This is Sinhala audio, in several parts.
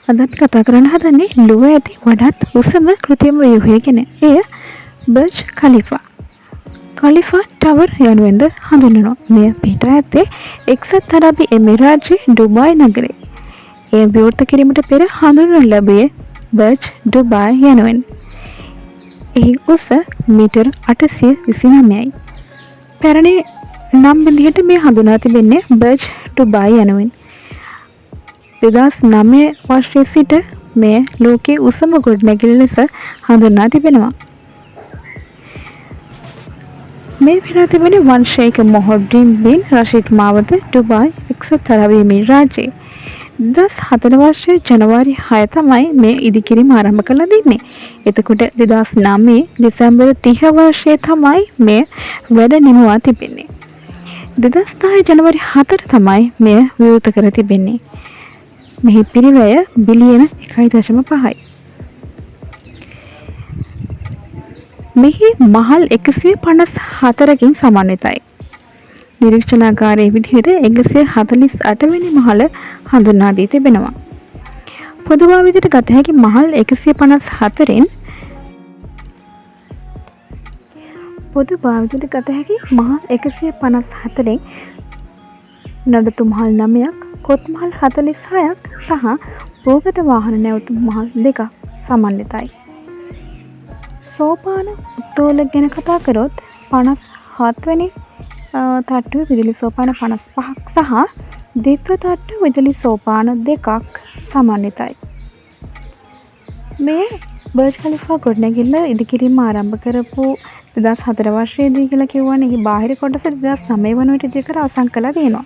අද අපි කතා කරන්න හදන්නේ ලුව ඇති වඩාත් උසම කෘත්‍රිම ව්‍යුහය ගැන. එය බර්ජ් ඛලීෆා. ඛලීෆා ටවර් යනුවෙන්ද හඳුන්වනවා. මෙය පිහිටා ඇත්තේ එක්සත් අරාබි එමිරාජ්‍යයේ ඩුබායි නගරයේ. එය විවෘත කිරීමට පෙර හඳුන්වනු ලැබුවේ බර්ජ් ඩුබායි යනුවෙන්. එහි උස මීටර් 829යි. පැරණි නම් විදිහට මේ හඳුනා තිබෙන්නේ බර්ජ් ඩුබායි යනුවෙන්. 2009 වර්ෂයේ සිට මෙය ලෝකයේ උසම ගොඩනැගිලි ලෙස හඳුන්වා තිබෙනවා. මේ පිටා තිබෙන වංශයක මොහොඩ්ඩින් බින් රෂීඩ් මාවත ඩුබායි එක්සත් අරාබි එමිරාජ්‍යයේ 2004 වර්ෂයේ ජනවාරි 6 තමයි මේ ඉදිකිරීම ආරම්භ කළ දෙන්නේ. එතකොට 2009 දෙසැම්බර් 30 වර්ෂයේ තමයි මේ වැඩ නිමවා තිබෙන්නේ. 2010 ජනවාරි 4 තමයි මෙය විවෘත කර තිබෙන්නේ. මෙහි පිරිවැය බිලියන 1.5යි. මෙහි මහල් 154කින් සමන්විතයි. නිරීක්ෂණාගාරයේ විදිහට 148 වෙනි මහල හඳුන්වා දී තිබෙනවා. පොදු භාවිතයට ගත හැකි මහල් 154න් නඩතු මහල් 9ක්, කොත් මහල් 46ක් සහ භූගත වාහන නැවතුම් මහල් 2ක් සමන්විතයි. සෝපාන උත්තෝල ගැන කතා කරොත් 57 වෙනි තට්ටුවේ විදුලි සෝපාන 55ක් සහ ද්විත්ව තට්ටු විදුලි සෝපාන 2ක් සමන්විතයි. මේ බර්ජ් ඛලීෆා ගොඩනැගිල්ල ඉදිකිරීම ආරම්භ කරපු 2004 වර්ෂයේදී කියලා කියවනේ. එහි බාහිර කොටස 2009 වන විට ඉදිකර අවසන් කළා තියෙනවා.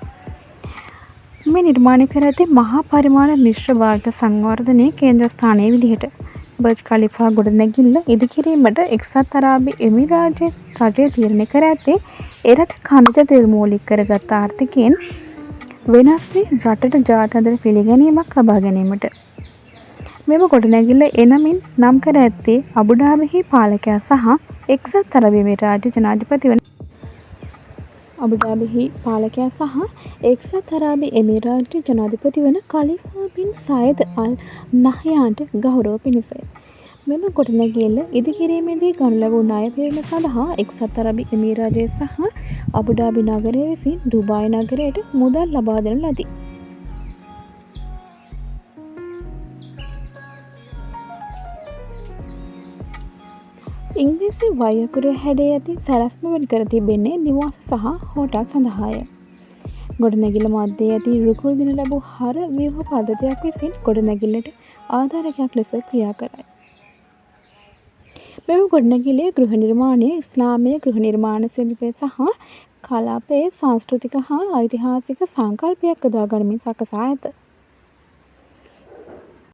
මේ නිර්මාණය කර ඇති මහා පරිමාණ මිශ්‍ර වාර්තා සංවර්ධනයේ කේන්ද්‍රස්ථානයේ විදිහට බර්ජ් ඛලීෆා ගොඩනැගිල්ල ඉදිකිරීමට එක්සත් අරාබි එමිරාජ්‍ය රජය තීරණය කර ඇත්තේ එරට ඛනිජ තෙල් මූලික කරගත් ආර්ථිකයෙන් වෙනස් වී රටට ජාත්‍යන්තර පිළිගැනීමක් ලබා ගැනීමට. මෙම ගොඩනැගිල්ල එනමින් නම් කර ඇත්තේ අබුඩාබිහි පාලකයා සහ එක්සත් අරාබි එමිරාජ්‍ය ජනාධිපති වන ඛලීෆා බින් සයද් අල් නහ්යාන්ට ගෞරව පිණිසය. මෙම ගොඩනැගිල්ල ඉදිකිරීමේදී ගනු ලැබූ ණය පිරීම සඳහා එක්සත් අරාබි එමිරාජය සහ අබුඩාබි නගරය විසින් ඩුබායි නගරයට මුදල් ලබා දෙනු ලදී. ඉංග්‍රීසි වයකුරේ හැඩයේ ඇති සැලැස්ම වෙන් කර තිබෙන්නේ නිවාස සහ හෝටල් සඳහාය. ගොඩනැගිල්ල මැදේ ඇති රුකුල් දින ලැබූ හර ව්‍යුහ පද්ධතියක් විසින් ගොඩනැගිල්ලට ආධාරකයක් ලෙස ක්‍රියා කරයි. මෙම ගොඩනැගිල්ලේ ගෘහ නිර්මාණය ඉස්ලාමීය ගෘහ නිර්මාණ ශිල්පය සහ කලාපයේ සංස්කෘතික හා ඓතිහාසික සංකල්පයක් යොදා ගනිමින් සකසා ඇත.